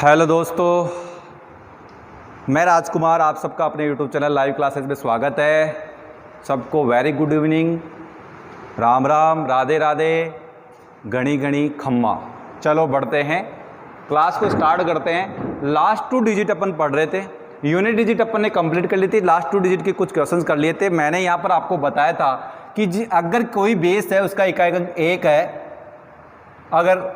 Hello दोस्तों, मैं राजकुमार, आप सबका अपने यूट्यूब चैनल लाइव क्लासेस में स्वागत है। सबको very good evening, Ram Ram, Radhe Radhe, गणी गणी खम्मा। चलो बढ़ते हैं, क्लास को स्टार्ट करते हैं। लास्ट 2 डिजिट अपन पढ़ रहे थे, यूनिट डिजिट अपन ने कंप्लीट कर ली थी। लास्ट 2 डिजिट के कुछ क्वेश्चंस कर लिए थे। मैंने यहाँ पर आपको बताया था कि अगर कोई बेस है उसका इकाई अंक 1 है, अगर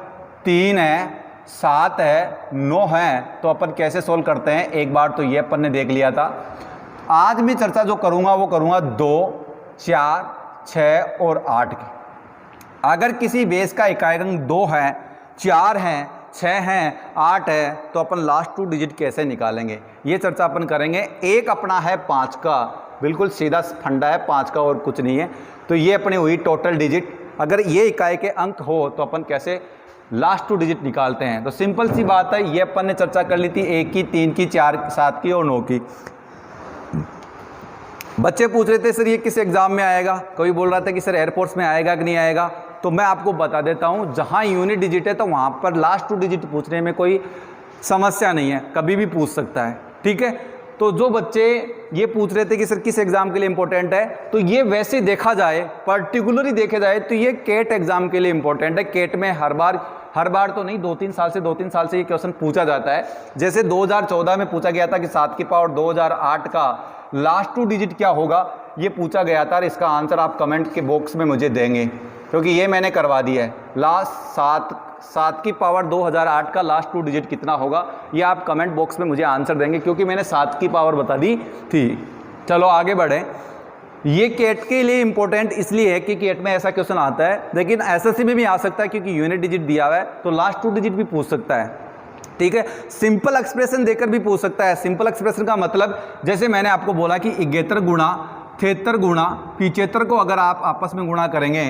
3 है, 7 है, 9 है, तो अपन कैसे सोल्व करते हैं। एक बार तो ये अपन ने देख लिया था। आज मैं चर्चा जो करूँगा वो करूँगा 2, 4, 6 और 8 की। अगर किसी बेस का इकाई अंक 2 है, 4 है, 6 है, 8 है, तो अपन लास्ट 2 डिजिट कैसे निकालेंगे, ये चर्चा अपन करेंगे। एक अपना है 5 का, बिल्कुल सीधा फंडा है 5 का और कुछ नहीं है। तो ये अपनी हुई टोटल डिजिट। अगर ये इकाई के अंक हो तो अपन कैसे लास्ट 2 डिजिट निकालते हैं। तो सिंपल सी बात है, ये अपन ने चर्चा कर ली थी 1 की, 3 की, 4, 7 की और 9 की। बच्चे पूछ रहे थे सर ये किस एग्जाम में आएगा, कोई बोल रहा था कि सर एयरफोर्स में आएगा कि नहीं आएगा। तो मैं आपको बता देता हूँ, जहाँ यूनिट डिजिट है तो वहाँ पर लास्ट 2 डिजिट पूछने में कोई समस्या नहीं है, कभी भी पूछ सकता है। ठीक है, तो जो बच्चे ये पूछ रहे थे कि सर किस एग्ज़ाम के लिए इंपॉर्टेंट है, तो ये वैसे देखा जाए, पर्टिकुलरली देखे जाए तो ये केट एग्ज़ाम के लिए इंपॉर्टेंट है। केट में हर बार तो नहीं, 2-3 साल से ये क्वेश्चन पूछा जाता है। जैसे 2014 में पूछा गया था कि 7 की पावर 2008 का लास्ट 2 डिजिट क्या होगा, ये पूछा गया था। और इसका आंसर आप कमेंट के बॉक्स में मुझे देंगे, क्योंकि ये मैंने करवा दिया है। लास्ट 7 की पावर 2008 का लास्ट 2 डिजिट कितना होगा, ये आप कमेंट बॉक्स में मुझे आंसर देंगे, क्योंकि मैंने 7 की पावर बता दी थी। चलो आगे बढ़ें। ये केट के लिए इंपॉर्टेंट इसलिए है कि केट में ऐसा क्वेश्चन आता है, लेकिन एसएससी में भी आ सकता है, क्योंकि यूनिट डिजिट दिया हुआ है तो लास्ट 2 डिजिट भी पूछ सकता है। ठीक है, सिंपल एक्सप्रेशन देकर भी पूछ सकता है। सिंपल एक्सप्रेशन का मतलब, जैसे मैंने आपको बोला कि 71 गुणा 73 गुणा 75 को अगर आप आपस में गुणा करेंगे,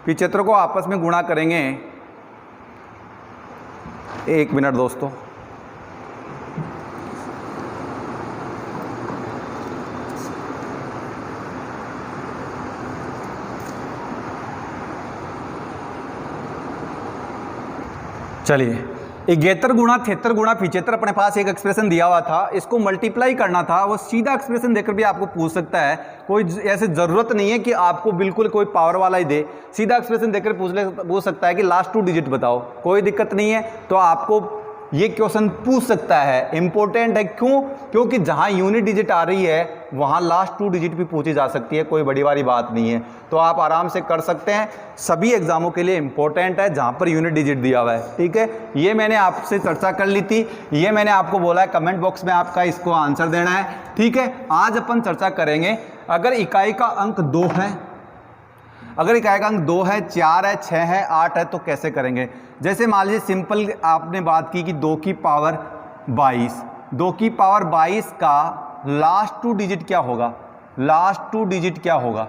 75 को आपस में गुणा करेंगे, 1 मिनट दोस्तों, चलिए 71 गुणा 73 गुणा 75 अपने पास एक एक्सप्रेशन दिया हुआ था, इसको मल्टीप्लाई करना था। वो सीधा एक्सप्रेशन देकर भी आपको पूछ सकता है, कोई ऐसे ज़रूरत नहीं है कि आपको बिल्कुल कोई पावर वाला ही दे। सीधा एक्सप्रेशन देकर पूछ सकता है कि लास्ट 2 डिजिट बताओ, कोई दिक्कत नहीं है। तो आपको ये क्वेश्चन पूछ सकता है, इंपॉर्टेंट है। क्यों? क्योंकि जहाँ यूनिट डिजिट आ रही है वहाँ लास्ट 2 डिजिट भी पूछी जा सकती है, कोई बड़ी वाली बात नहीं है। तो आप आराम से कर सकते हैं। सभी एग्जामों के लिए इंपॉर्टेंट है जहाँ पर यूनिट डिजिट दिया हुआ है। ठीक है, ये मैंने आपसे चर्चा कर ली थी, ये मैंने आपको बोला है कमेंट बॉक्स में आपका इसको आंसर देना है। ठीक है, आज अपन चर्चा करेंगे, अगर इकाई का अंक 2 है, अगर इकाई का अंक 2 है, 4 है, 6 है, 8 है, तो कैसे करेंगे। जैसे मान लीजिए सिंपल आपने बात की कि 2 की पावर 22, 2 की पावर 22 का लास्ट 2 डिजिट क्या होगा, लास्ट 2 डिजिट क्या होगा,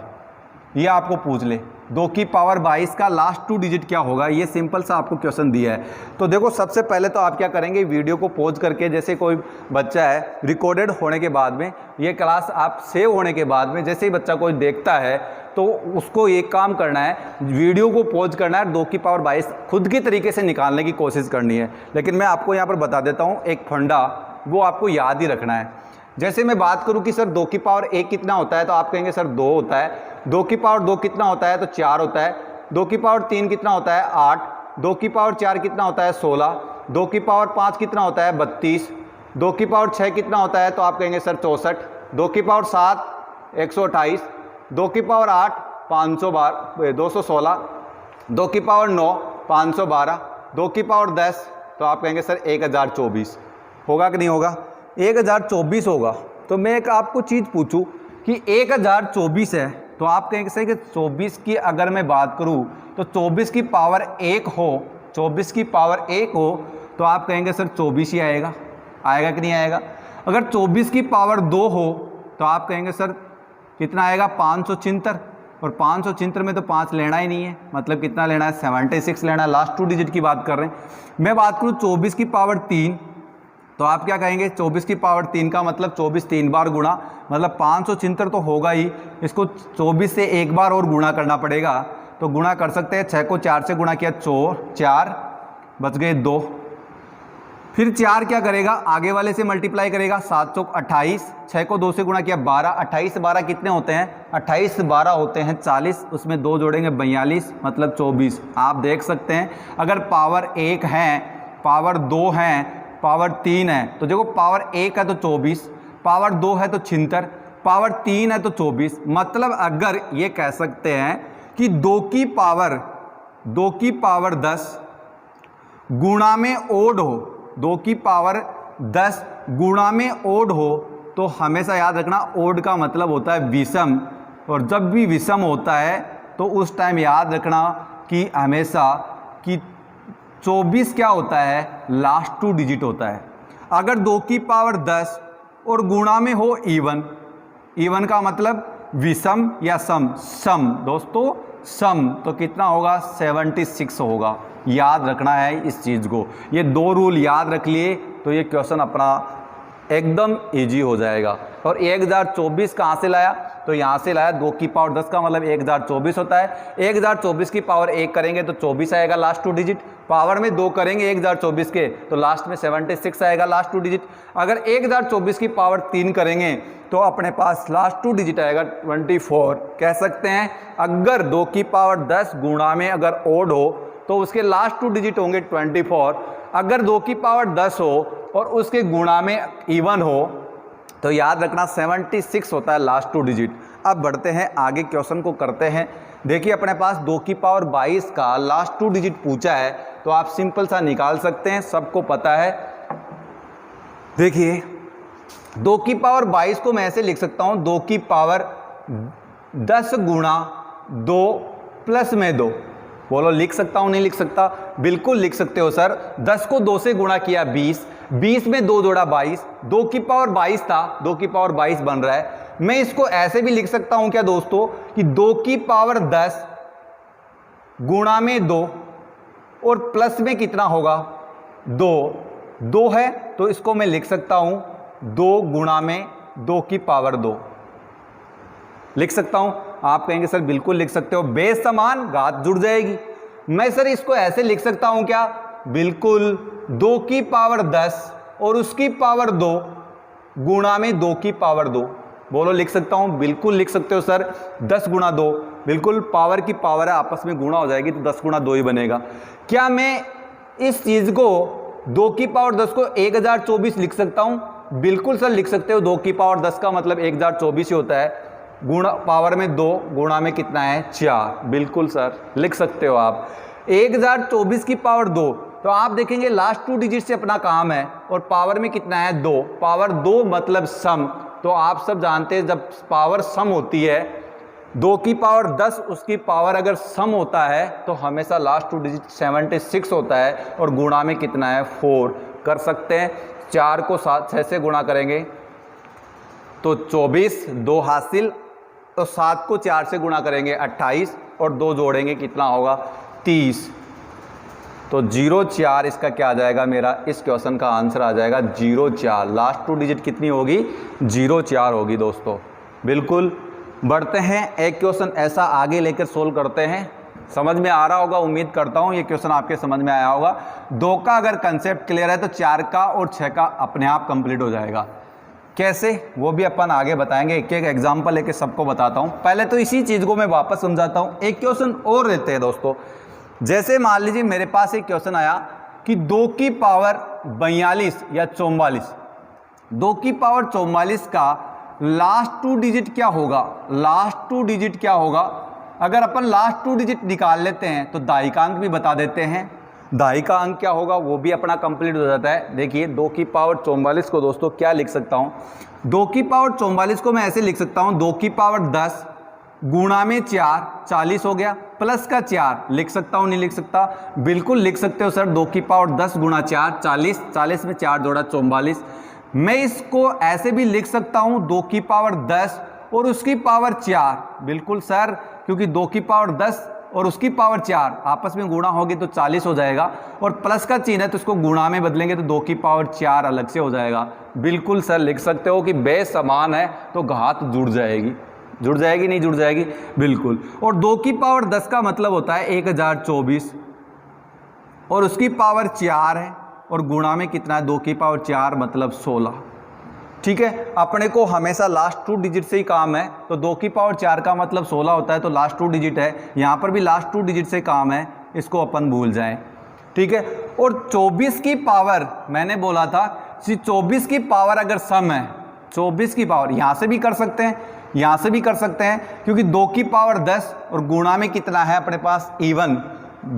ये आपको पूछ ले। 2 की पावर 22 का लास्ट 2 डिजिट क्या होगा, ये सिंपल सा आपको क्वेश्चन दिया है। तो देखो, सबसे पहले तो आप क्या करेंगे, वीडियो को पॉज करके, जैसे कोई बच्चा है, रिकॉर्डेड होने के बाद में, ये क्लास आप सेव होने के बाद में, जैसे ही बच्चा कोई देखता है तो उसको एक काम करना है, वीडियो को पॉज करना है, 2 की पावर 22 खुद की तरीके से निकालने की कोशिश करनी है। लेकिन मैं आपको यहाँ पर बता देता हूँ एक फंडा, वो आपको याद ही रखना है। जैसे मैं बात करूँ कि सर 2 की पावर 1 कितना होता है, तो आप कहेंगे सर 2 होता है। 2 की पावर 2 कितना होता है, तो 4 होता है। 2 की पावर 3 कितना होता है, 8। 2 की पावर 4 कितना होता है, 16। 2 की पावर 5 कितना होता है, 32। 2 की पावर 6 कितना होता है, तो आप कहेंगे सर 64। 2 की पावर 7 128। 2 की पावर 8 216। 2 की पावर 9 512। 2 की पावर 10, तो आप कहेंगे सर 1024। होगा कि नहीं होगा, 1024 होगा। तो मैं एक आपको चीज़ पूछूं कि 1024 है, तो आप कहेंगे सर कि 24 की अगर मैं बात करूं तो 24 की पावर 1 हो, 24 की पावर 1 हो, तो आप कहेंगे सर 24 ही आएगा। आएगा कि नहीं आएगा। अगर 24 की पावर 2 हो तो आप कहेंगे सर कितना आएगा, 576। और 576 में तो 5 लेना ही नहीं है, मतलब कितना लेना है, 76 लेना है। लास्ट 2 डिजिट की बात कर रहे हैं। मैं बात करूँ 24 की पावर 3, तो आप क्या कहेंगे, 24 की पावर 3 का मतलब 24 3 बार गुणा, मतलब 576 तो होगा ही। इसको 24 से एक बार और गुणा करना पड़ेगा, तो गुणा कर सकते हैं। 6 को 4 से गुणा किया 4 बच गए 2। फिर 4 क्या करेगा, आगे वाले से मल्टीप्लाई करेगा, 7 चौक 28, 6 को 2 से गुणा किया 12, 28 से 12 कितने होते हैं, 28 से 12 होते हैं 40, उसमें 2 जोड़ेंगे 42 मतलब 24। आप देख सकते हैं अगर पावर 1 है, पावर 2 है, पावर 3 है, तो देखो पावर 1 है तो 24, पावर 2 है तो 76, पावर 3 है तो 24। मतलब अगर ये कह सकते हैं कि 2 की पावर 10 गुणा में ओड हो, 2 की पावर 10 गुणा में ओड हो, तो हमेशा याद रखना ओड का मतलब होता है विषम, और जब भी विषम होता है तो उस टाइम याद रखना कि हमेशा कि 24 क्या होता है, लास्ट 2 डिजिट होता है। अगर 2 की पावर 10 और गुणा में हो इवन, इवन का मतलब विषम या सम, सम दोस्तों सम, तो कितना होगा 76 होगा। याद रखना है इस चीज़ को, ये 2 रूल याद रख लिए तो ये क्वेश्चन अपना एकदम इजी हो जाएगा। और 1024 कहाँ से लाया, तो यहाँ से लाया, 2 की पावर 10 का मतलब 1024 होता है। 1024 की पावर 1 करेंगे तो 24 आएगा लास्ट 2 डिजिट, पावर में 2 करेंगे 1024 के तो लास्ट में 76 आएगा लास्ट 2 डिजिट। अगर 1024 की पावर 3 करेंगे तो अपने पास लास्ट 2 डिजिट आएगा 24। कह सकते हैं अगर 2 की पावर 10 गुणा में अगर ओड हो तो उसके लास्ट 2 डिजिट होंगे 24। अगर 2 की पावर 10 हो और उसके गुणा में इवन हो तो याद रखना 76 होता है लास्ट 2 डिजिट। अब बढ़ते हैं आगे, क्वेश्चन को करते हैं। देखिए अपने पास 2 की पावर 22 का लास्ट 2 डिजिट पूछा है, तो आप सिंपल सा निकाल सकते हैं, सबको पता है। देखिए 2 की पावर 22 को मैं ऐसे लिख सकता हूँ, 2 की पावर 10 गुणा 2 प्लस में 2। बोलो लिख सकता हूँ नहीं लिख सकता, बिल्कुल लिख सकते हो सर। 10 को 2 से गुणा किया 20, 20 में 2 जोड़ा 22, 2 की पावर 22 था, 2 की पावर 22 बन रहा है। मैं इसको ऐसे भी लिख सकता हूं क्या दोस्तों कि 2 की पावर 10 गुणा में 2 और प्लस में कितना होगा 2, 2 है तो इसको मैं लिख सकता हूं 2 गुणा में 2 की पावर 2 लिख सकता हूं। आप कहेंगे सर बिल्कुल लिख सकते हो, बेस समान घात जुड़ जाएगी। मैं सर इसको ऐसे लिख सकता हूं क्या, बिल्कुल 2 की पावर 10 और उसकी पावर 2 गुणा में 2 की पावर 2। बोलो लिख सकता हूं, बिल्कुल लिख सकते हो सर। 10 गुणा 2, बिल्कुल पावर की पावर है, आपस में गुणा हो जाएगी तो 10 गुणा 2 ही बनेगा। क्या मैं इस चीज को 2 की पावर 10 को 1024 लिख सकता हूं? बिल्कुल सर लिख सकते हो। 2 की पावर 10 का मतलब 1024 ही होता है, गुणा पावर में 2 गुणा में कितना है 4। बिल्कुल सर लिख सकते हो आप। 1024 की पावर 2, तो आप देखेंगे लास्ट 2 डिजिट से अपना काम है, और पावर में कितना है 2, पावर 2 मतलब सम। तो आप सब जानते हैं जब पावर सम होती है, 2 की पावर 10 उसकी पावर अगर सम होता है तो हमेशा लास्ट 2 डिजिट 76 होता है, और गुणा में कितना है 4। कर सकते हैं 4 को 6 से गुणा करेंगे तो 24, 2 हासिल, तो 7 को 4 से गुणा करेंगे 28, और 2 जोड़ेंगे कितना होगा 30। तो 04 इसका क्या आ जाएगा, मेरा इस क्वेश्चन का आंसर आ जाएगा 04। लास्ट 2 डिजिट कितनी होगी 04 होगी दोस्तों। बिल्कुल बढ़ते हैं, एक क्वेश्चन ऐसा आगे लेकर सोल्व करते हैं। समझ में आ रहा होगा, उम्मीद करता हूँ ये क्वेश्चन आपके समझ में आया होगा। 2 का अगर कंसेप्ट क्लियर है तो 4 का और 6 का अपने आप कंप्लीट हो जाएगा। कैसे, वो भी अपन आगे बताएंगे, एक एक एग्जाम्पल लेके सबको बताता हूँ। पहले तो इसी चीज़ को मैं वापस समझाता हूँ। एक क्वेश्चन और लेते हैं दोस्तों। जैसे मान लीजिए मेरे पास एक क्वेश्चन आया कि 2 की पावर 42 या 44, 2 की पावर 44 का लास्ट 2 डिजिट क्या होगा, लास्ट 2 डिजिट क्या होगा। अगर अपन लास्ट 2 डिजिट निकाल लेते हैं तो दाहिकांक भी बता देते हैं, दाहिका अंक क्या होगा वो भी अपना कंप्लीट हो जाता है। देखिए 2 की पावर 44 को दोस्तों क्या लिख सकता हूँ, 2 की पावर 44 को मैं ऐसे लिख सकता हूँ, 2 की पावर 10 गुणा में 4, 40 हो गया, प्लस का 4 लिख सकता हूँ नहीं लिख सकता, बिल्कुल लिख सकते हो सर। 2 की पावर 10 गुणा 4 40, 40 में 4 जोड़ा 44। मैं इसको ऐसे भी लिख सकता हूँ 2 की पावर 10 और उसकी पावर 4, बिल्कुल सर, क्योंकि 2 की पावर 10 और उसकी पावर 4 आपस में गुणा होगी तो 40 हो जाएगा, और प्लस का चिन्ह है तो इसको गुणा में बदलेंगे तो 2 की पावर 4 अलग से हो जाएगा। बिल्कुल सर लिख सकते हो कि बेस समान है तो घात जुड़ जाएगी, जुड़ जाएगी नहीं जुड़ जाएगी, बिल्कुल। और 2 की पावर 10 का मतलब होता है 1024 और उसकी पावर 4 है, और गुणा में कितना है 2 की पावर 4 मतलब 16। ठीक है, अपने को हमेशा लास्ट 2 डिजिट से ही काम है, तो 2 की पावर 4 का मतलब 16 होता है, तो लास्ट 2 डिजिट है। यहाँ पर भी लास्ट 2 डिजिट से काम है, इसको अपन भूल जाएं। ठीक है, और 24 की पावर मैंने बोला था कि 24 की पावर अगर सम है, 24 की पावर यहाँ से भी कर सकते हैं, यहाँ से भी कर सकते हैं, क्योंकि 2 की पावर 10 और गुणा में कितना है अपने पास इवन,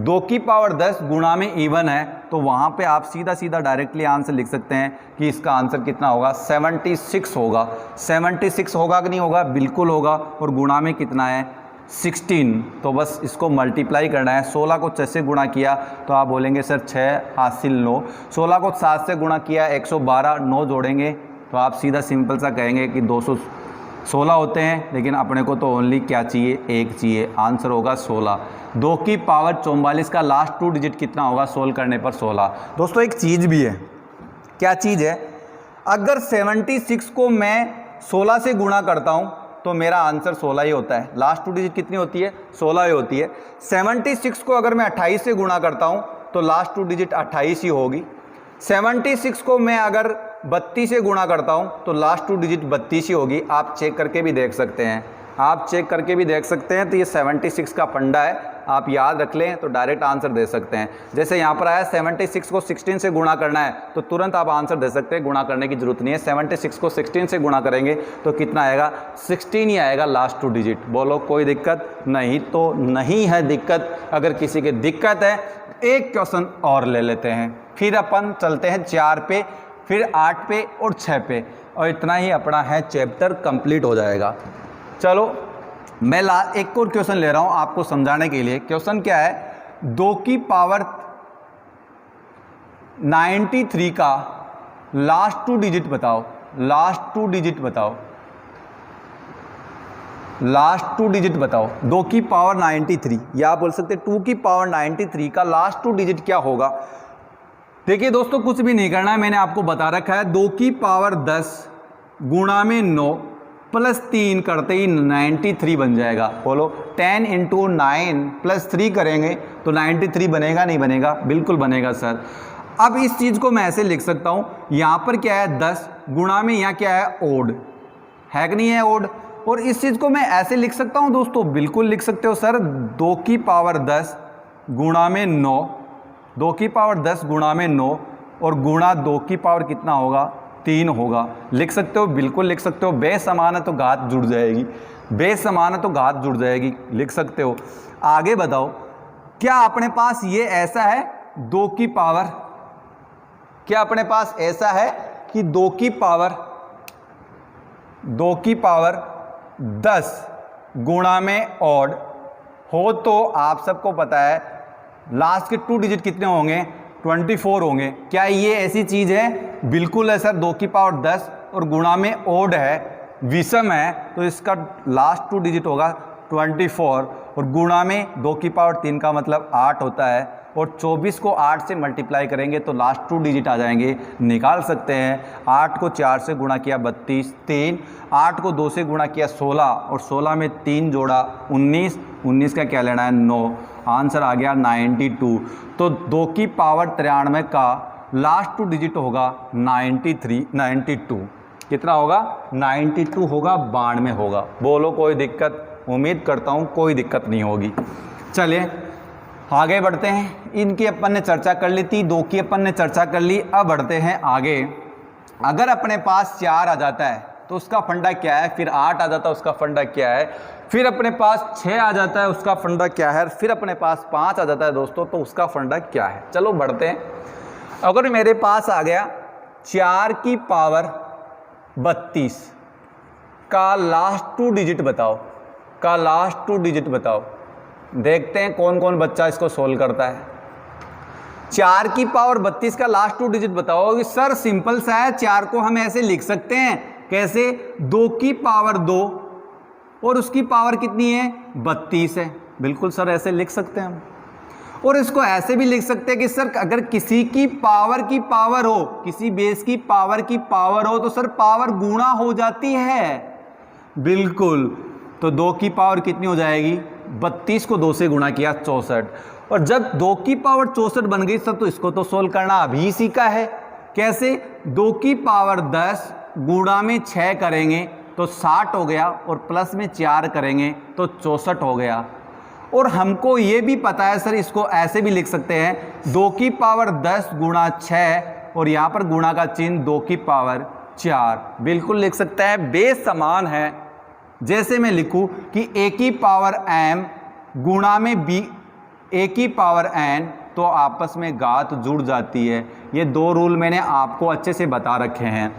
2 की पावर 10 गुणा में इवन है, तो वहाँ पे आप सीधा सीधा डायरेक्टली आंसर लिख सकते हैं कि इसका आंसर कितना होगा 76 होगा। 76 होगा कि नहीं होगा, बिल्कुल होगा। और गुणा में कितना है 16, तो बस इसको मल्टीप्लाई करना है। 16 को 6 से गुणा किया तो आप बोलेंगे सर 6 हासिल 9, 16 को 7 से गुणा किया 112, 9 जोड़ेंगे तो आप सीधा सिंपल सा कहेंगे कि 216 होते हैं, लेकिन अपने को तो ओनली क्या चाहिए, 1 चाहिए, आंसर होगा 16। 2 की पावर 44 का लास्ट 2 डिजिट कितना होगा सोल्व करने पर 16। दोस्तों एक चीज़ भी है, क्या चीज़ है, अगर 76 को मैं 16 से गुणा करता हूँ तो मेरा आंसर 16 ही होता है। लास्ट 2 डिजिट कितनी होती है, 16 ही होती है। 76 को अगर मैं 28 से गुणा करता हूँ तो लास्ट 2 डिजिट 28 ही होगी। 76 को मैं अगर 32 से गुणा करता हूँ तो लास्ट 2 डिजिट 32 ही होगी। आप चेक करके भी देख सकते हैं, आप चेक करके भी देख सकते हैं। तो ये 76 का फंडा है, आप याद रख लें तो डायरेक्ट आंसर दे सकते हैं। जैसे यहाँ पर आया 76 को 16 से गुणा करना है तो तुरंत आप आंसर दे सकते हैं, गुणा करने की जरूरत नहीं है। 76 को 16 से गुणा करेंगे तो कितना आएगा, 16 ही आएगा लास्ट 2 डिजिट। बोलो कोई दिक्कत नहीं? तो नहीं है दिक्कत। अगर किसी की दिक्कत है एक क्वेश्चन और ले लेते हैं, फिर अपन चलते हैं 4 पे, फिर 8 पे और 6 पे, और इतना ही अपना है चैप्टर कंप्लीट हो जाएगा। चलो मैं एक और क्वेश्चन ले रहा हूं आपको समझाने के लिए। क्वेश्चन क्या है, 2 की पावर 93 का लास्ट 2 डिजिट बताओ। लास्ट 2 डिजिट बताओ, लास्ट 2 डिजिट बताओ। 2 की पावर 93, या आप बोल सकते 2 की पावर 93 का लास्ट 2 डिजिट क्या होगा। देखिए दोस्तों कुछ भी नहीं करना है, मैंने आपको बता रखा है। 2 की पावर 10 गुणा में 9 प्लस 3 करते ही 93 बन जाएगा। बोलो 10 × 9 + 3 करेंगे तो 93 बनेगा नहीं बनेगा? बिल्कुल बनेगा सर। अब इस चीज़ को मैं ऐसे लिख सकता हूँ, यहाँ पर क्या है 10 गुणा में यहाँ क्या है ओड है कि नहीं है ओड, और इस चीज़ को मैं ऐसे लिख सकता हूँ दोस्तों, बिल्कुल लिख सकते हो सर। 2 की पावर 10 गुणा में 9, 2 की पावर 10 गुणा में 9 और गुणा 2 की पावर कितना होगा 3 होगा। लिख सकते हो, बिल्कुल लिख सकते हो। बेसमान है तो घात जुड़ जाएगी, बेसमान है तो घात जुड़ जाएगी, लिख सकते हो। आगे बताओ, क्या अपने पास ये ऐसा है 2 की पावर, क्या अपने पास ऐसा है कि 2 की पावर 10 गुणा में ऑड हो, तो आप सबको पता है लास्ट के 2 डिजिट कितने होंगे, 24 होंगे। क्या ये ऐसी चीज़ है? बिल्कुल है सर। 2 की पावर 10 और गुणा में ओड है, विषम है, तो इसका लास्ट 2 डिजिट होगा 24 और गुणा में 2 की पावर 3 का मतलब 8 होता है, और 24 को 8 से मल्टीप्लाई करेंगे तो लास्ट 2 डिजिट आ जाएंगे, निकाल सकते हैं। 8 को 4 से गुणा किया 32, 3, 8 को 2 से गुणा किया 16 और 16 में 3 जोड़ा 19, 19 का क्या लेना है 9, आंसर आ गया 92। तो 2 की पावर 93 का लास्ट 2 डिजिट होगा 92। कितना होगा 92 होगा, 92 होगा। बोलो कोई दिक्कत? उम्मीद करता हूँ कोई दिक्कत नहीं होगी। चलिए आगे बढ़ते हैं। इनकी अपन ने चर्चा कर ली थी, 2 की अपन ने चर्चा कर ली। अब बढ़ते हैं आगे। अगर अपने पास 4 आ जाता है तो उसका फंडा क्या है, फिर 8 आ जाता है उसका फंडा क्या है, फिर अपने पास 6 आ जाता है उसका फंडा क्या है, फिर अपने पास 5 आ जाता है दोस्तों तो उसका फंडा क्या है। चलो बढ़ते हैं। अगर मेरे पास आ गया 4 की पावर 32 का लास्ट 2 डिजिट बताओ, का लास्ट 2 डिजिट बताओ। देखते हैं कौन कौन बच्चा इसको सोल्व करता है। 4 की पावर 32 का लास्ट 2 डिजिट बताओ। सर सिंपल सा है, 4 को हम ऐसे लिख सकते हैं, कैसे? 2 की पावर 2 और उसकी पावर कितनी है 32 है। बिल्कुल सर ऐसे लिख सकते हैं हम। और इसको ऐसे भी लिख सकते हैं कि सर अगर किसी की पावर हो, किसी बेस की पावर हो तो सर पावर गुणा हो जाती है। बिल्कुल, तो 2 की पावर कितनी हो जाएगी 32 को 2 से गुणा किया 64, और जब 2 की पावर 64 बन गई सर, तो इसको तो सोल्व करना अभी सीखा है। कैसे? 2 की पावर 10 गुणा में 6 करेंगे तो 60 हो गया, और प्लस में 4 करेंगे तो 64 हो गया। और हमको ये भी पता है सर, इसको ऐसे भी लिख सकते हैं 2 की पावर 10 गुणा 6, और यहाँ पर गुणा का चिन्ह 2 की पावर 4, बिल्कुल लिख सकते हैं, बेस समान है। जैसे मैं लिखूं कि a की पावर m गुणा में b a की पावर n, तो आपस में घात जुड़ जाती है। ये 2 रूल मैंने आपको अच्छे से बता रखे हैं।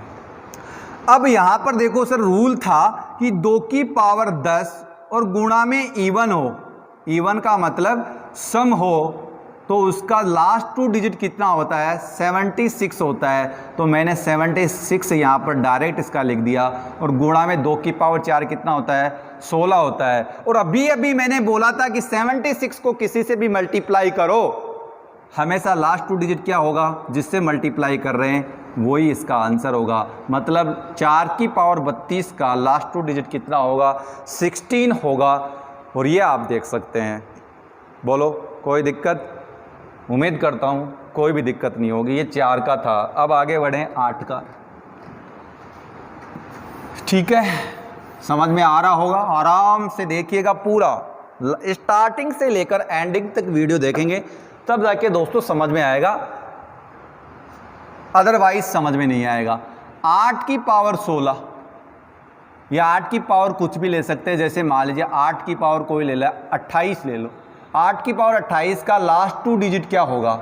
अब यहाँ पर देखो सर, रूल था कि 2 की पावर 10 और गुणा में इवन हो, इवन का मतलब सम हो, तो उसका लास्ट 2 डिजिट कितना होता है? 76 होता है। तो मैंने 76 यहाँ पर डायरेक्ट इसका लिख दिया, और गुणा में 2 की पावर 4 कितना होता है? 16 होता है। और अभी अभी मैंने बोला था कि 76 को किसी से भी मल्टीप्लाई करो, हमेशा लास्ट 2 डिजिट क्या होगा जिससे मल्टीप्लाई कर रहे हैं, वही इसका आंसर होगा। मतलब 4 की पावर 32 का लास्ट 2 डिजिट कितना होगा? 16 होगा। और ये आप देख सकते हैं। बोलो कोई दिक्कत? उम्मीद करता हूँ कोई भी दिक्कत नहीं होगी। ये 4 का था, अब आगे बढ़ें 8 का। ठीक है, समझ में आ रहा होगा? आराम से देखिएगा, पूरा स्टार्टिंग से लेकर एंडिंग तक वीडियो देखेंगे, तब जाके दोस्तों समझ में आएगा, अदरवाइज समझ में नहीं आएगा। 8 की पावर 16 या 8 की पावर कुछ भी ले सकते हैं। जैसे मान लीजिए 8 की पावर कोई ले ला, 28 ले लो। 8 की पावर 28 का लास्ट 2 डिजिट क्या होगा?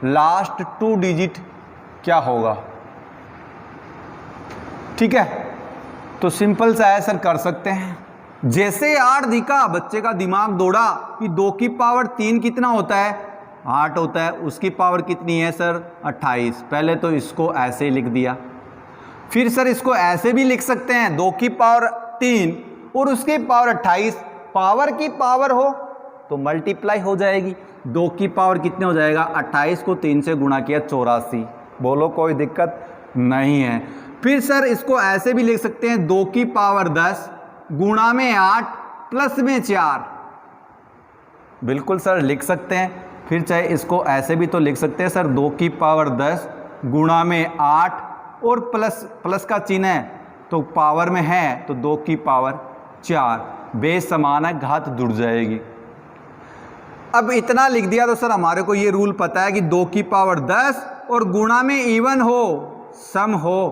लास्ट 2 डिजिट क्या होगा? ठीक है, तो सिंपल सा है सर, कर सकते हैं। जैसे 8 दिखा, बच्चे का दिमाग दौड़ा कि 2 की पावर 3 कितना होता है? 8 होता है। उसकी पावर कितनी है सर? 28। पहले तो इसको ऐसे ही लिख दिया। फिर सर इसको ऐसे भी लिख सकते हैं, 2 की पावर 3 और उसकी पावर 28, पावर की पावर हो तो मल्टीप्लाई हो जाएगी। 2 की पावर कितने हो जाएगा? 28 को 3 से गुणा किया 84। बोलो कोई दिक्कत नहीं है। फिर सर इसको ऐसे भी लिख सकते हैं, 2 की पावर 10 गुणा में 8 प्लस में 4, बिल्कुल सर लिख सकते हैं। फिर चाहे इसको ऐसे भी तो लिख सकते हैं सर, 2 की पावर 10 गुणा में 8 और प्लस का चिन्ह है तो पावर में है, तो 2 की पावर 4, बेस समान है, घात जुड़ जाएगी। अब इतना लिख दिया तो सर हमारे को ये रूल पता है कि 2 की पावर 10 और गुणा में इवन हो, सम हो,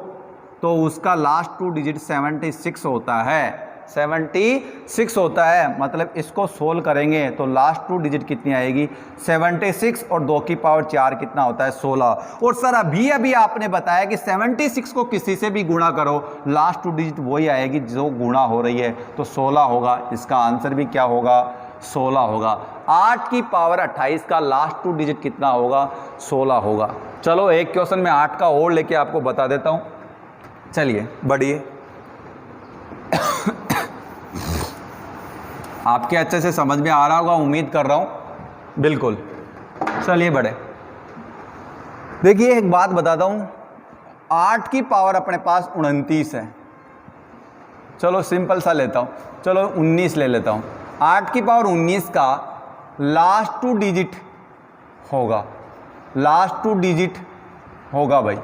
तो उसका लास्ट 2 डिजिट 76 होता है। 76 होता है। मतलब इसको सोल्व करेंगे तो लास्ट 2 डिजिट कितनी आएगी? 76, और 2 की पावर 4 कितना होता है? 16। और सर अभी अभी आपने बताया कि 76 को किसी से भी गुणा करो, लास्ट 2 डिजिट वही आएगी जो गुणा हो रही है, तो 16 होगा। इसका आंसर भी क्या होगा? 16 होगा। 8 की पावर 28 का लास्ट 2 डिजिट कितना होगा? 16 होगा। चलो एक क्वेश्चन में 8 का और लेके आपको बता देता हूँ। चलिए बढ़िए, आपके अच्छे से समझ में आ रहा होगा, उम्मीद कर रहा हूँ। बिल्कुल, चलिए बढ़े। देखिए एक बात बताता हूँ, 8 की पावर अपने पास 29 है। चलो सिंपल सा लेता हूँ, चलो 19 ले लेता हूँ। 8 की पावर 19 का लास्ट 2 डिजिट होगा, लास्ट 2 डिजिट होगा भाई।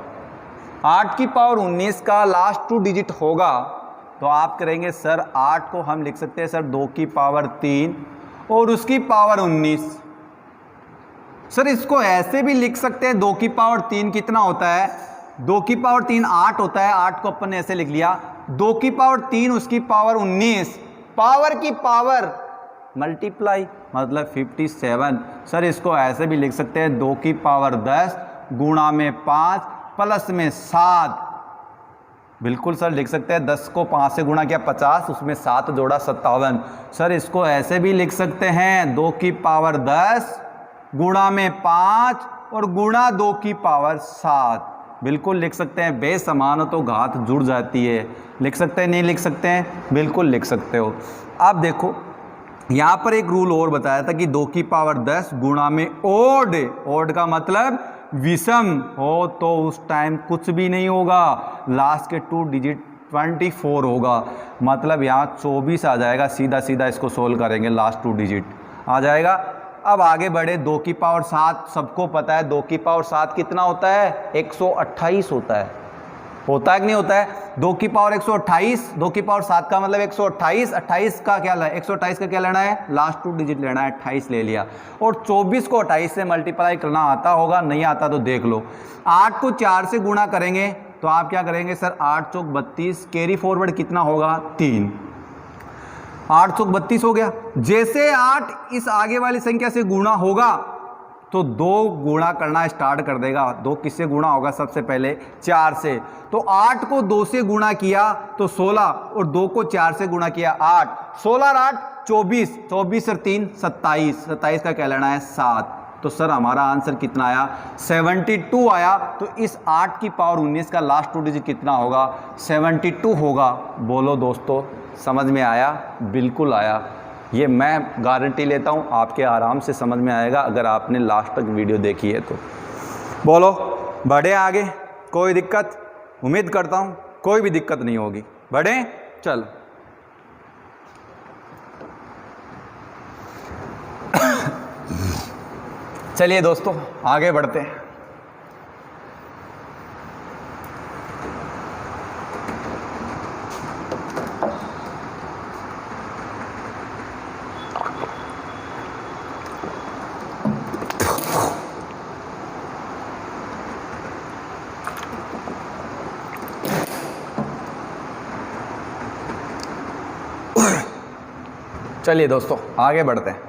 8 की पावर 19 का लास्ट 2 डिजिट होगा, तो आप करेंगे सर 8 को हम लिख सकते हैं सर 2 की पावर 3 और उसकी पावर 19। सर इसको ऐसे भी लिख सकते हैं, 2 की पावर 3 कितना होता है? 2 की पावर 3 8 होता है। 8 को अपन ने ऐसे लिख लिया, 2 की पावर 3 उसकी पावर 19, पावर की पावर मल्टीप्लाई मतलब 57। सर इसको ऐसे भी लिख सकते हैं, 2 की पावर 10 गुणा में 5 प्लस में 7, बिल्कुल सर लिख सकते हैं। 10 को 5 से गुणा किया 50, उसमें 7 जोड़ा 57। सर इसको ऐसे भी लिख सकते हैं, 2 की पावर 10 गुणा में 5 और गुणा 2 की पावर 7, बिल्कुल लिख सकते हैं। बेस समान हो तो घात जुड़ जाती है। लिख सकते हैं, नहीं लिख सकते हैं? बिल्कुल लिख सकते हो। अब देखो यहाँ पर एक रूल और बताया था कि 2 की पावर 10 गुणा में ओड, ओड का मतलब विषम हो तो उस टाइम कुछ भी नहीं होगा, लास्ट के 2 डिजिट 24 होगा। मतलब यहाँ 24 आ जाएगा। सीधा सीधा इसको सोल्व करेंगे, लास्ट 2 डिजिट आ जाएगा। अब आगे बढ़े, 2 की पावर 7 सबको पता है 2 की पावर 7 कितना होता है, 128 होता है कि नहीं होता है। 2 की पावर 128, 2 की पावर 7 का मतलब 128, 28 का क्या 128 का क्या लेना है, लास्ट 2 डिजिट लेना है, 28 ले लिया। और 24 को 28 से मल्टीप्लाई करना आता होगा, नहीं आता तो देख लो। 8 को 4 से गुणा करेंगे तो आप क्या करेंगे सर, 8 चौक 32, कैरी फॉरवर्ड कितना होगा 3, 8 चौक 32 हो गया। जैसे 8 इस आगे वाली संख्या से गुणा होगा तो 2 गुणा करना स्टार्ट कर देगा। 2 किससे गुणा होगा, सबसे पहले 4 से। तो 8 को 2 से गुणा किया तो 16, और 2 को 4 से गुणा किया 8, 16 और 8 24, 24 और 3 27, 27 का क्या लेना है 7। तो सर हमारा आंसर कितना आया, 72 आया। तो इस 8 की पावर 19 का लास्ट 2 डिजिट कितना होगा, 72 होगा। बोलो दोस्तों, समझ में आया? बिल्कुल आया। ये मैं गारंटी लेता हूँ आपके आराम से समझ में आएगा अगर आपने लास्ट तक वीडियो देखी है तो। बोलो, बढ़े आगे, कोई दिक्कत? उम्मीद करता हूँ कोई भी दिक्कत नहीं होगी। बढ़े, चल। चलिए दोस्तों आगे बढ़ते हैं। चलिए दोस्तों आगे बढ़ते हैं।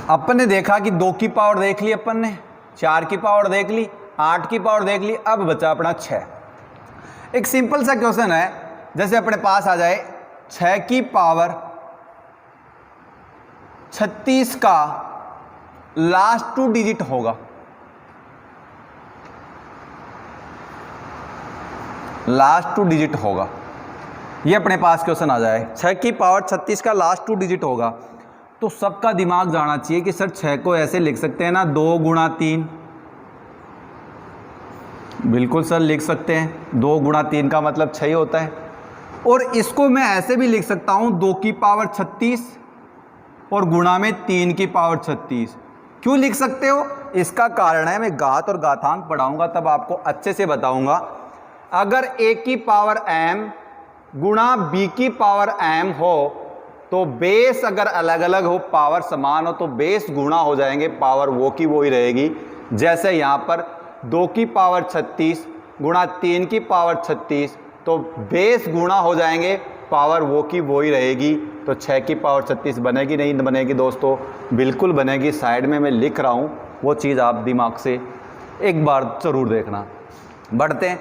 अपन ने देखा कि 2 की पावर देख ली, अपन ने 4 की पावर देख ली, 8 की पावर देख ली, अब बचा अपना 6। एक सिंपल सा क्वेश्चन है, जैसे अपने पास आ जाए 6 की पावर 36 का लास्ट 2 डिजिट होगा। लास्ट 2 डिजिट होगा, ये अपने पास क्वेश्चन आ जाए। 6 की पावर 36 का लास्ट 2 डिजिट होगा, तो सबका दिमाग जाना चाहिए कि सर 6 को ऐसे लिख सकते हैं ना, 2 गुणा 3। बिल्कुल सर लिख सकते हैं, 2 गुणा 3 का मतलब 6 होता है। और इसको मैं ऐसे भी लिख सकता हूं, 2 की पावर 36 और गुणा में 3 की पावर 36। क्यों लिख सकते हो, इसका कारण है, मैं घात और घातांक पढ़ाऊंगा तब आपको अच्छे से बताऊंगा। अगर a की पावर m गुणा b की पावर m हो तो बेस अगर अलग अलग हो, पावर समान हो तो बेस गुणा हो जाएंगे, पावर वो की वो ही रहेगी। जैसे यहाँ पर 2 की पावर 36 गुणा 3 की पावर 36, तो बेस गुणा हो जाएंगे, पावर वो की वो ही रहेगी। तो 6 की पावर 36 बनेगी नहीं बनेगी दोस्तों? बिल्कुल बनेगी। साइड में मैं लिख रहा हूँ, वो चीज़ आप दिमाग से एक बार ज़रूर देखना। बढ़ते हैं,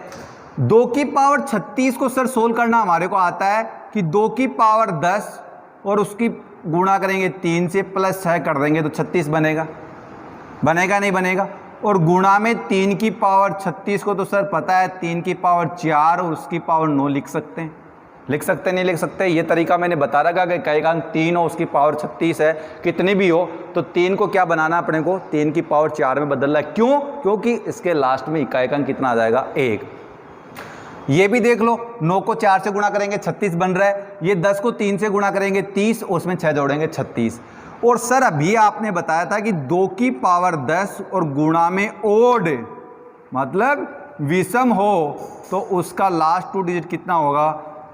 2 की पावर 36 को सर सोल्व करना हमारे को आता है कि 2 की पावर 10 और उसकी गुणा करेंगे 3 से प्लस 6 कर देंगे तो 36 बनेगा। बनेगा नहीं बनेगा? और गुणा में 3 की पावर 36 को तो सर पता है 3 की पावर 4 और उसकी पावर 9 लिख सकते हैं। लिख सकते नहीं लिख सकते, ये तरीका मैंने बता रखा कि कहेगा 3 हो उसकी पावर 36 है, कितनी भी हो तो 3 को क्या बनाना अपने को, 3 की पावर 4 में बदलना है। क्यों? क्योंकि इसके लास्ट में इकाई अंक कितना आ जाएगा, 1। ये भी देख लो, 9 को 4 से गुणा करेंगे 36 बन रहा है। ये 10 को 3 से गुणा करेंगे 30, उसमें 6 जोड़ेंगे 36। और सर अभी आपने बताया था कि 2 की पावर 10 और गुणा में ओड मतलब विषम हो तो उसका लास्ट 2 डिजिट कितना होगा,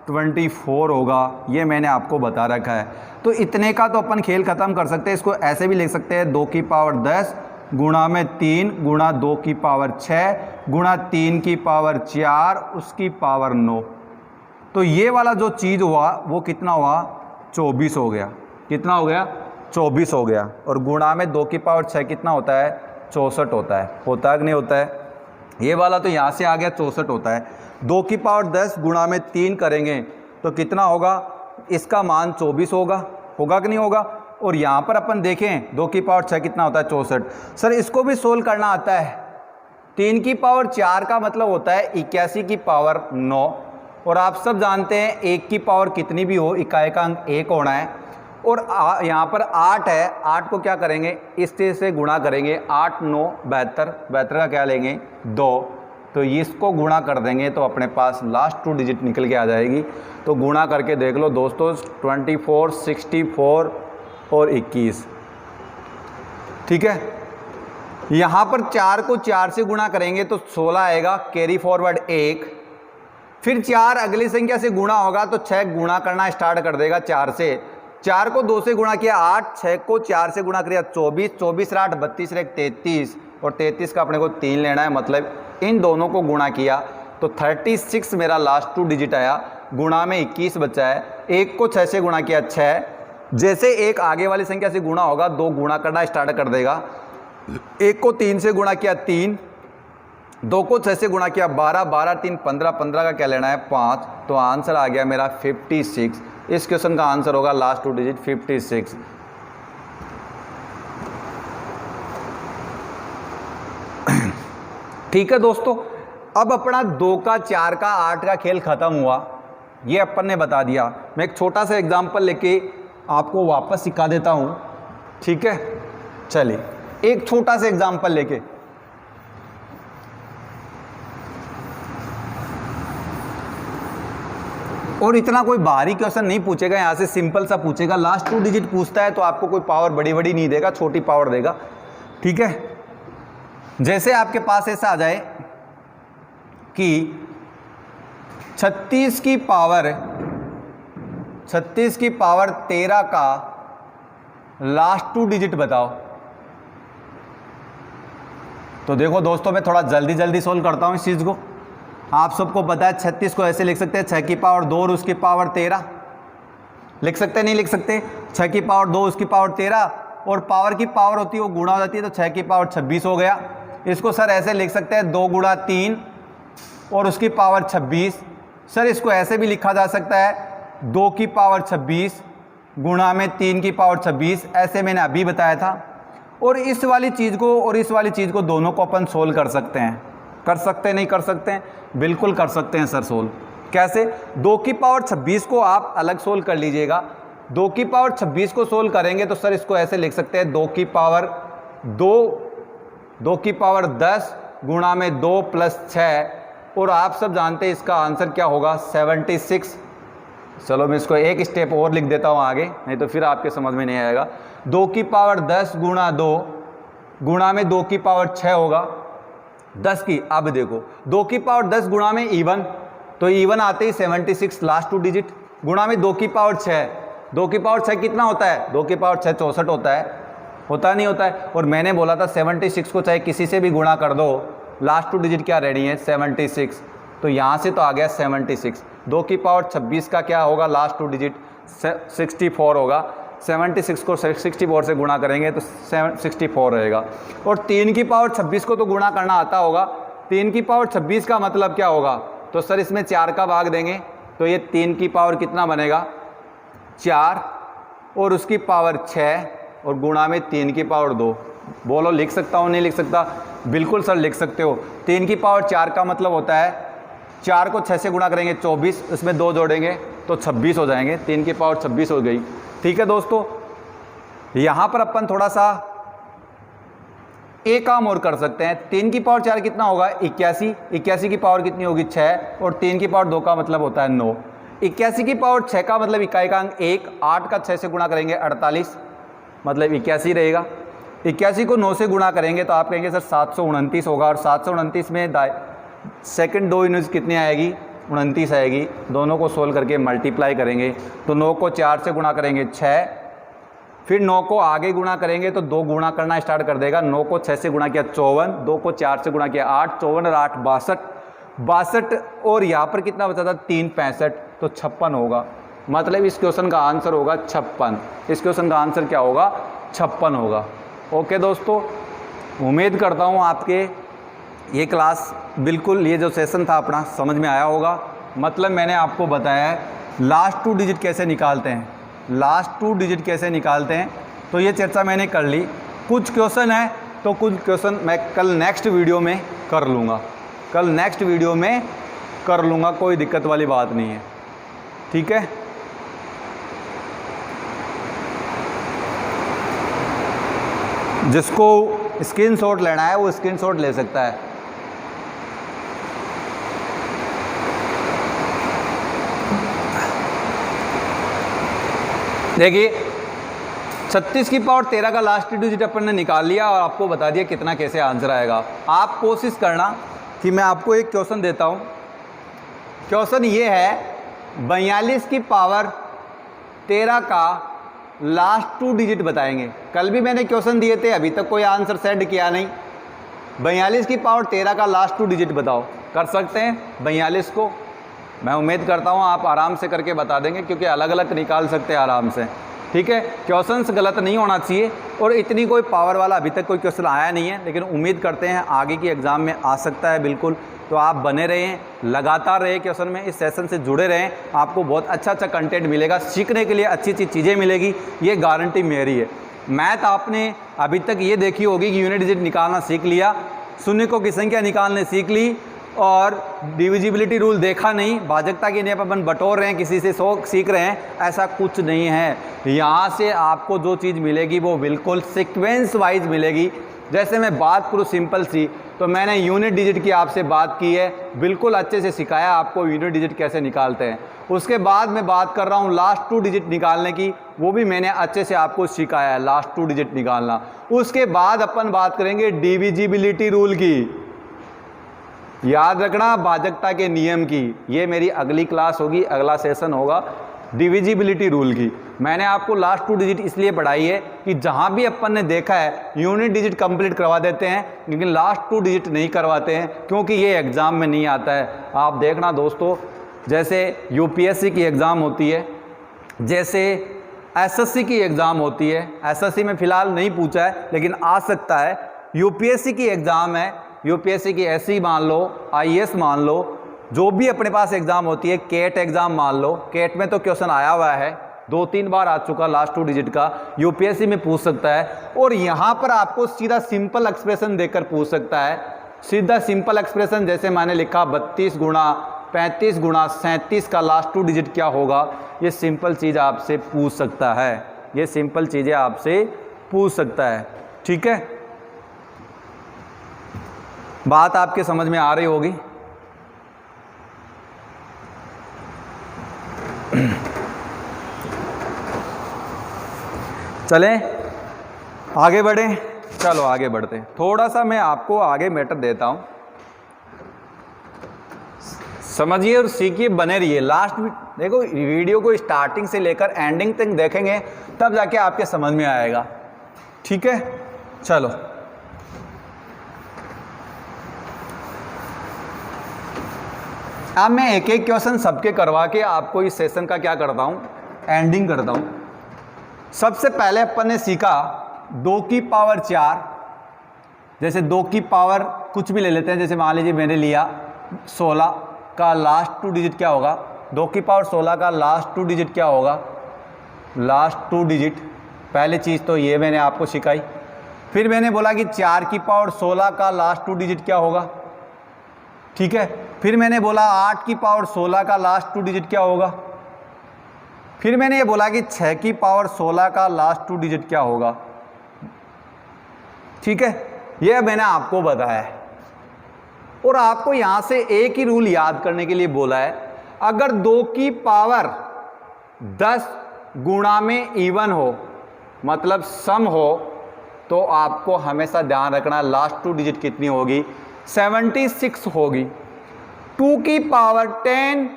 24 होगा। ये मैंने आपको बता रखा है। तो इतने का तो अपन खेल खत्म कर सकते हैं। इसको ऐसे भी लिख सकते हैं, 2 की पावर 10 गुणा में 3 गुणा 2 की पावर 6 गुणा 3 की पावर 4 उसकी पावर 9। तो ये वाला जो चीज़ हुआ वो कितना हुआ, 24 हो गया। कितना हो गया, 24 हो गया। और गुणा में 2 की पावर 6 कितना होता है, 64 होता है। होता है कि नहीं होता है? ये वाला तो यहाँ से आ गया 64 होता है। 2 की पावर 10 गुणा में 3 करेंगे तो कितना होगा, इसका मान 24 होगा। होगा कि नहीं होगा? और यहाँ पर अपन देखें 2 की पावर 6 कितना होता है, 64। सर इसको भी सोल्व करना आता है। 3 की पावर 4 का मतलब होता है 81 की पावर 9। और आप सब जानते हैं 1 की पावर कितनी भी हो इकाई का अंक 1 होना है। और यहाँ पर 8 है, 8 को क्या करेंगे, इस चीज़ से गुणा करेंगे, 8 9 72, 72 का क्या लेंगे 2, तो इसको गुणा कर देंगे तो अपने पास लास्ट 2 डिजिट निकल के आ जाएगी। तो गुणा करके देख लो दोस्तों, 24 64 और 21 ठीक है। यहाँ पर 4 को 4 से गुणा करेंगे तो 16 आएगा, कैरी फॉरवर्ड 1। फिर 4 अगली संख्या से गुणा होगा तो 6 गुणा करना स्टार्ट कर देगा 4 से। 4 को 2 से गुणा किया 8, 6 को 4 से गुणा किया 24, 24 8 32 33, और 33 का अपने को 3 लेना है, मतलब इन दोनों को गुणा किया तो 36 मेरा लास्ट 2 डिजिट आया, गुणा में 21 बचा है। 1 को 6 से गुणा किया 6, जैसे 1 आगे वाली संख्या से गुणा होगा 2 गुणा करना स्टार्ट कर देगा। 1 को 3 से गुणा किया 3, 2 को 6 से गुणा किया 12, 12 3 15, 15 का क्या लेना है 5, तो आंसर आ गया मेरा 56। इस क्वेश्चन का आंसर होगा लास्ट 2 डिजिट 56। ठीक है दोस्तों, अब अपना 2 का 4 का 8 का खेल खत्म हुआ, ये अपन ने बता दिया। मैं एक छोटा सा एग्जांपल लेके आपको वापस सिखा देता हूं, ठीक है। चलिए एक छोटा सा एग्जांपल लेके, और इतना कोई भारी क्वेश्चन नहीं पूछेगा, यहां से सिंपल सा पूछेगा। लास्ट 2 डिजिट पूछता है तो आपको कोई पावर बड़ी बड़ी नहीं देगा, छोटी पावर देगा, ठीक है। जैसे आपके पास ऐसा आ जाए कि 36 की पावर 13 का लास्ट 2 डिजिट बताओ। तो देखो दोस्तों, मैं थोड़ा जल्दी जल्दी सोल्व करता हूं इस चीज़ को। आप सबको पता है 36 को ऐसे लिख सकते हैं 6 की पावर 2 और उसकी पावर 13, लिख सकते हैं नहीं लिख सकते? 6 की पावर 2 उसकी पावर 13, और पावर की पावर होती है वो गुणा हो जाती है, तो 6 की पावर 26 हो गया। इसको सर ऐसे लिख सकते हैं 2 गुणा 3 और उसकी पावर 26। सर इसको ऐसे भी लिखा जा सकता है 2 की पावर 26 गुणा में 3 की पावर 26, ऐसे मैंने अभी बताया था। और इस वाली चीज़ को और इस वाली चीज़ को दोनों को अपन सोल्व कर सकते हैं। कर सकते हैं नहीं कर सकते हैं? बिल्कुल कर सकते हैं सर सोल्व। कैसे? 2 की पावर 26 को आप अलग सोल्व कर लीजिएगा। 2 की पावर 26 को सोल्व करेंगे तो सर इसको ऐसे लिख सकते हैं 2 की पावर 10 गुणा में 2 प्लस 6, और आप सब जानते हैं इसका आंसर क्या होगा 76। चलो मैं इसको एक स्टेप और लिख देता हूँ आगे, नहीं तो फिर आपके समझ में नहीं आएगा। 2 की पावर 10 गुणा 2 गुणा में 2 की पावर 6 होगा 10 की। अब देखो 2 की पावर 10 गुणा में इवन, तो इवन आते ही 76 लास्ट 2 डिजिट, गुणा में 2 की पावर 6। 2 की पावर 6 कितना होता है? 2 की पावर 6 64 होता है, होता नहीं होता है? और मैंने बोला था 76 को चाहे किसी से भी गुणा कर दो, लास्ट 2 डिजिट क्या रेडी है 76, तो यहाँ से तो आ गया 76। 2 की पावर 26 का क्या होगा लास्ट 2 डिजिट 64 होगा। 76 को 64 से गुणा करेंगे तो 64 रहेगा। और 3 की पावर 26 को तो गुणा करना आता होगा। 3 की पावर 26 का मतलब क्या होगा? तो सर इसमें 4 का भाग देंगे तो ये 3 की पावर कितना बनेगा 4, और उसकी पावर 6, और गुणा में 3 की पावर 2। बोलो लिख सकता हूँ नहीं लिख सकता? बिल्कुल सर लिख सकते हो। 3 की पावर 4 का मतलब होता है 4 को 6 से गुणा करेंगे 24, उसमें 2 जोड़ेंगे तो 26 हो जाएंगे। 3 की पावर 26 हो गई। ठीक है दोस्तों, यहाँ पर अपन थोड़ा सा एक काम और कर सकते हैं। 3 की पावर 4 कितना होगा 81, 81 की पावर कितनी होगी 6, और 3 की पावर 2 का मतलब होता है 9। 81 की पावर 6 का मतलब इकाई का अंक 1, 8 का 6 से गुणा करेंगे 48, मतलब 81 रहेगा। 81 को 9 से गुणा करेंगे तो आप कहेंगे सर 729 होगा, और 729 में सेकंड 2 यूनिट्स कितनी आएगी 29 आएगी। दोनों को सोल्व करके मल्टीप्लाई करेंगे तो 9 को 4 से गुणा करेंगे 6, फिर 9 को आगे गुणा करेंगे तो 2 गुणा करना स्टार्ट कर देगा। 9 को 6 से गुणा किया 54, 2 को 4 से गुणा किया 8, 54 और 8 62, और यहाँ पर कितना बचा था 3 65, तो 56 होगा। मतलब इस क्वेश्चन का आंसर होगा 56। इस क्वेश्चन का आंसर क्या होगा 56 होगा। ओके दोस्तों, उम्मीद करता हूँ आपके ये क्लास बिल्कुल ये जो सेशन था अपना समझ में आया होगा। मतलब मैंने आपको बताया है लास्ट 2 डिजिट कैसे निकालते हैं, लास्ट 2 डिजिट कैसे निकालते हैं, तो ये चर्चा मैंने कर ली। कुछ क्वेश्चन है तो कुछ क्वेश्चन मैं कल नेक्स्ट वीडियो में कर लूँगा, कल नेक्स्ट वीडियो में कर लूँगा, कोई दिक्कत वाली बात नहीं है। ठीक है, जिसको स्क्रीनशॉट लेना है वो स्क्रीनशॉट ले सकता है। देखिए 36 की पावर 13 का लास्ट डिजिट अपन ने निकाल लिया और आपको बता दिया कितना कैसे आंसर आएगा। आप कोशिश करना कि मैं आपको एक क्वेश्चन देता हूँ। क्वेश्चन ये है 42 की पावर 13 का लास्ट 2 डिजिट बताएंगे। कल भी मैंने क्वेश्चन दिए थे, अभी तक कोई आंसर सेंड किया नहीं। 42 की पावर 13 का लास्ट 2 डिजिट बताओ। कर सकते हैं 42 को? मैं उम्मीद करता हूँ आप आराम से करके बता देंगे, क्योंकि अलग अलग निकाल सकते हैं आराम से। ठीक है, क्वेश्चंस गलत नहीं होना चाहिए। और इतनी कोई पावर वाला अभी तक कोई क्वेश्चन आया नहीं है, लेकिन उम्मीद करते हैं आगे की एग्ज़ाम में आ सकता है बिल्कुल। तो आप बने रहें, लगातार रहे क्वेश्चन में, इस सेशन से जुड़े रहें। आपको बहुत अच्छा कंटेंट मिलेगा, सीखने के लिए अच्छी चीज़ें मिलेगी, ये गारंटी मेरी है। मैथ आपने अभी तक ये देखी होगी कि यूनिट डिजिट निकालना सीख लिया, शून्यकों की संख्या निकालने सीख ली, और डिविजिबिलिटी रूल देखा नहीं, भाजकता के नियम अपन बटोर रहे हैं, किसी से सीख रहे हैं, ऐसा कुछ नहीं है। यहाँ से आपको जो चीज़ मिलेगी वो बिल्कुल सीक्वेंस वाइज मिलेगी। जैसे मैं बात करूँ सिंपल सी, तो मैंने यूनिट डिजिट की आपसे बात की है, बिल्कुल अच्छे से सिखाया आपको यूनिट डिजिट कैसे निकालते हैं। उसके बाद मैं बात कर रहा हूँ लास्ट 2 डिजिट निकालने की, वो भी मैंने अच्छे से आपको सिखाया है, लास्ट 2 डिजिट निकालना। उसके बाद अपन बात करेंगे डिविजिबिलिटी रूल की, याद रखना, भाजकता के नियम की। ये मेरी अगली क्लास होगी, अगला सेशन होगा डिविजिबिलिटी रूल की। मैंने आपको लास्ट 2 डिजिट इसलिए पढ़ाई है कि जहाँ भी अपन ने देखा है यूनिट डिजिट कंप्लीट करवा देते हैं, लेकिन लास्ट 2 डिजिट नहीं करवाते हैं, क्योंकि ये एग्ज़ाम में नहीं आता है। आप देखना दोस्तों, जैसे यूपीएससी की एग्ज़ाम होती है, जैसे एसएससी की एग्ज़ाम होती है। एसएससी में फ़िलहाल नहीं पूछा है, लेकिन आ सकता है। यूपीएससी की एग्ज़ाम है, यूपीएससी की एससी मान लो, आईएएस मान लो, जो भी अपने पास एग्ज़ाम होती है, केट एग्ज़ाम मान लो। केट में तो क्वेश्चन आया हुआ है, 2-3 बार आ चुका लास्ट 2 डिजिट का, यूपीएससी में पूछ सकता है। और यहाँ पर आपको सीधा सिंपल एक्सप्रेशन देकर पूछ सकता है, सीधा सिंपल एक्सप्रेशन। जैसे मैंने लिखा 32 गुणा 35 गुणा 37 का लास्ट 2 डिजिट क्या होगा, ये सिंपल चीज़ आपसे पूछ सकता है, ये सिंपल चीज़ें आपसे पूछ सकता है। ठीक है, बात आपके समझ में आ रही होगी। चलें आगे बढ़ें, चलो आगे बढ़ते हैं। थोड़ा सा मैं आपको आगे मैटर देता हूं, समझिए और सीखिए, बने रहिए। लास्ट देखो, वीडियो को स्टार्टिंग से लेकर एंडिंग तक देखेंगे, तब जाके आपके समझ में आएगा। ठीक है, चलो अब मैं एक एक क्वेश्चन सबके करवा के आपको इस सेशन का क्या करता हूँ, एंडिंग करता हूँ। सबसे पहले अपन ने सीखा 2 की पावर 4, जैसे 2 की पावर कुछ भी ले लेते हैं, जैसे मान लीजिए मैंने लिया 16 का लास्ट 2 डिजिट क्या होगा। 2 की पावर 16 का लास्ट 2 डिजिट क्या होगा, लास्ट 2 डिजिट। पहली चीज़ तो ये मैंने आपको सिखाई। फिर मैंने बोला कि 4 की पावर 16 का लास्ट 2 डिजिट क्या होगा। ठीक है, फिर मैंने बोला 8 की पावर 16 का लास्ट 2 डिजिट क्या होगा। फिर मैंने ये बोला कि 6 की पावर 16 का लास्ट 2 डिजिट क्या होगा। ठीक है, ये मैंने आपको बताया है। और आपको यहां से एक ही रूल याद करने के लिए बोला है, अगर 2 की पावर 10 गुणा में इवन हो, मतलब सम हो, तो आपको हमेशा ध्यान रखना लास्ट 2 डिजिट कितनी होगी, 76 होगी। 2 की पावर 10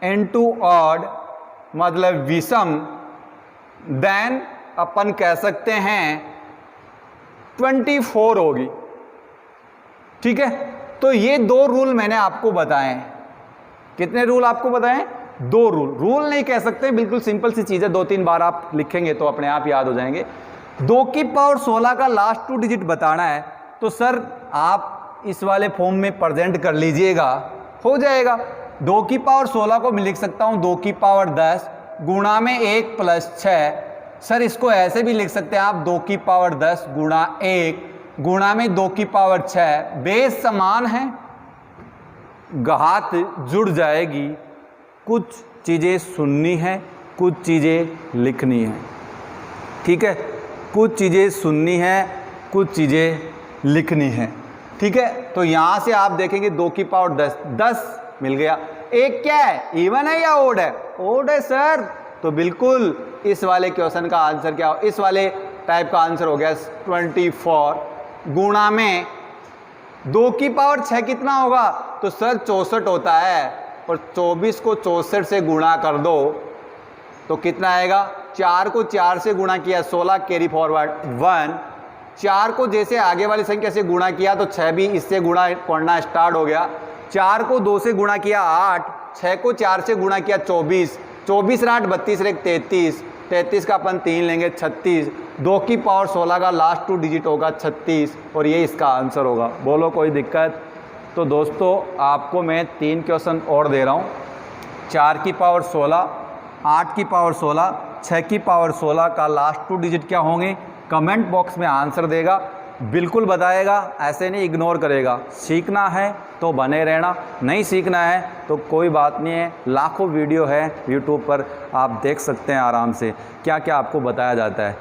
इंटू ऑड मतलब विषम, देन अपन कह सकते हैं 24 होगी। ठीक है, तो ये 2 रूल मैंने आपको बताए हैं। कितने रूल आपको बताएं, 2 रूल नहीं कह सकते, बिल्कुल सिंपल सी चीज़ है, 2-3 बार आप लिखेंगे तो अपने आप याद हो जाएंगे। 2 की पावर 16 का लास्ट 2 डिजिट बताना है, तो सर आप इस वाले फॉर्म में प्रेजेंट कर लीजिएगा, हो जाएगा। 2 की पावर 16 को मैं लिख सकता हूं 2 की पावर 10 गुणा में 1 प्लस 6। सर इसको ऐसे भी लिख सकते हैं आप, 2 की पावर 10 गुणा 1 गुणा में 2 की पावर 6। बेस समान है, घात जुड़ जाएगी, कुछ चीज़ें सुननी है, कुछ चीज़ें लिखनी है। ठीक है, कुछ चीज़ें सुननी है, कुछ चीज़ें लिखनी है। ठीक है, तो यहाँ से आप देखेंगे 2 की पावर 10 मिल गया। एक क्या है, इवन है या ओड है, ओड है सर, तो बिल्कुल इस वाले क्वेश्चन का आंसर क्या हो, इस वाले टाइप का आंसर हो गया 24 गुणा में 2 की पावर 6 कितना होगा, तो सर 64 होता है, और 24 को 64 से गुणा कर दो तो कितना आएगा, 4 को 4 से गुणा किया 16 कैरी फॉरवर्ड 1, 4 को जैसे आगे वाली संख्या से गुणा किया तो 6 भी इससे गुणा करना स्टार्ट हो गया, 4 को 2 से गुणा किया 8, 6 को 4 से गुणा किया 24, 24 और 8 32 और 1 33, 33 का अपन 3 लेंगे 36, 2 की पावर 16 का लास्ट 2 डिजिट होगा 36, और ये इसका आंसर होगा। बोलो कोई दिक्कत? तो दोस्तों आपको मैं 3 क्वेश्चन और दे रहा हूँ, 4 की पावर 16, 8 की पावर 16, 6 की पावर 16 का लास्ट 2 डिजिट क्या होंगे, कमेंट बॉक्स में आंसर देगा, बिल्कुल बताएगा, ऐसे नहीं इग्नोर करेगा। सीखना है तो बने रहना, नहीं सीखना है तो कोई बात नहीं है, लाखों वीडियो है यूट्यूब पर, आप देख सकते हैं आराम से क्या क्या आपको बताया जाता है,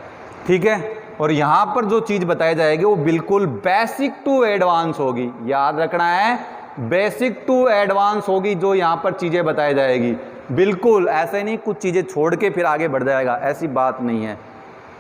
ठीक है। और यहाँ पर जो चीज़ बताई जाएगी वो बिल्कुल बेसिक टू एडवांस होगी, याद रखना है, बेसिक टू एडवांस होगी जो यहाँ पर चीज़ें बताई जाएगी, बिल्कुल ऐसे नहीं कुछ चीज़ें छोड़ के फिर आगे बढ़ जाएगा, ऐसी बात नहीं है,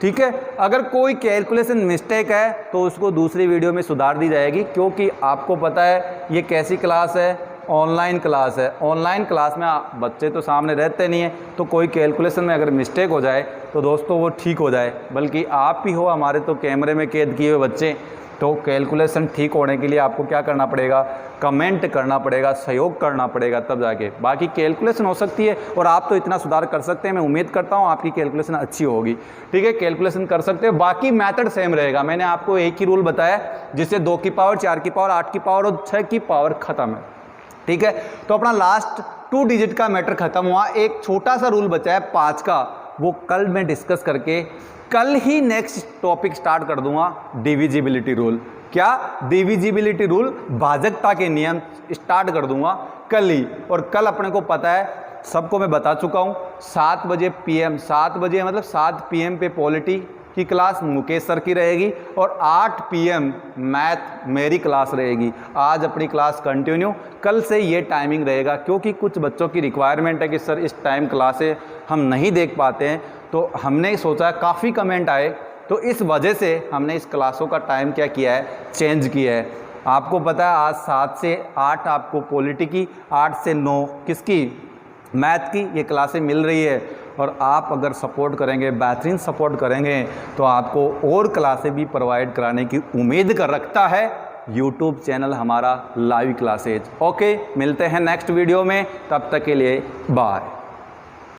ठीक है। अगर कोई कैलकुलेशन मिस्टेक है तो उसको दूसरी वीडियो में सुधार दी जाएगी, क्योंकि आपको पता है ये कैसी क्लास है, ऑनलाइन क्लास है। ऑनलाइन क्लास में बच्चे तो सामने रहते नहीं हैं, तो कोई कैलकुलेशन में अगर मिस्टेक हो जाए तो दोस्तों वो ठीक हो जाए, बल्कि आप ही हो हमारे तो कैमरे में कैद किए हुए बच्चे, तो कैलकुलेशन ठीक होने के लिए आपको क्या करना पड़ेगा, कमेंट करना पड़ेगा, सहयोग करना पड़ेगा, तब जाके बाकी कैलकुलेशन हो सकती है। और आप तो इतना सुधार कर सकते हैं, मैं उम्मीद करता हूँ आपकी कैलकुलेशन अच्छी होगी, ठीक है, कैलकुलेशन कर सकते हैं, बाकी मेथड सेम रहेगा। मैंने आपको एक ही रूल बताया जिससे 2 की पावर, 4 की पावर, 8 की पावर और 6 की पावर खत्म है, ठीक है। तो अपना लास्ट 2 डिजिट का मैटर खत्म हुआ, एक छोटा सा रूल बचा है 5 का, वो कल मैं डिस्कस करके कल ही नेक्स्ट टॉपिक स्टार्ट कर दूंगा, डिविजिबिलिटी रूल। क्या? डिविजिबिलिटी रूल, भाजकता के नियम स्टार्ट कर दूंगा कल ही। और कल अपने को पता है, सबको मैं बता चुका हूं, 7 बजे PM, 7 बजे मतलब 7 PM पे पॉलिटी की क्लास मुकेश सर की रहेगी, और 8 PM मैथ मेरी क्लास रहेगी। आज अपनी क्लास कंटिन्यू, कल से ये टाइमिंग रहेगा, क्योंकि कुछ बच्चों की रिक्वायरमेंट है कि सर इस टाइम क्लासें हम नहीं देख पाते हैं, तो हमने सोचा, काफ़ी कमेंट आए, तो इस वजह से हमने इस क्लासों का टाइम क्या किया है, चेंज किया है। आपको पता है आज 7 से 8 आपको पॉलिटी की, 8 से 9 किसकी, मैथ की ये क्लासें मिल रही है। और आप अगर सपोर्ट करेंगे, बेहतरीन सपोर्ट करेंगे, तो आपको और क्लासें भी प्रोवाइड कराने की उम्मीद कर रखता है यूट्यूब चैनल हमारा लाइव क्लासेज। ओके, मिलते हैं नेक्स्ट वीडियो में, तब तक के लिए बाय।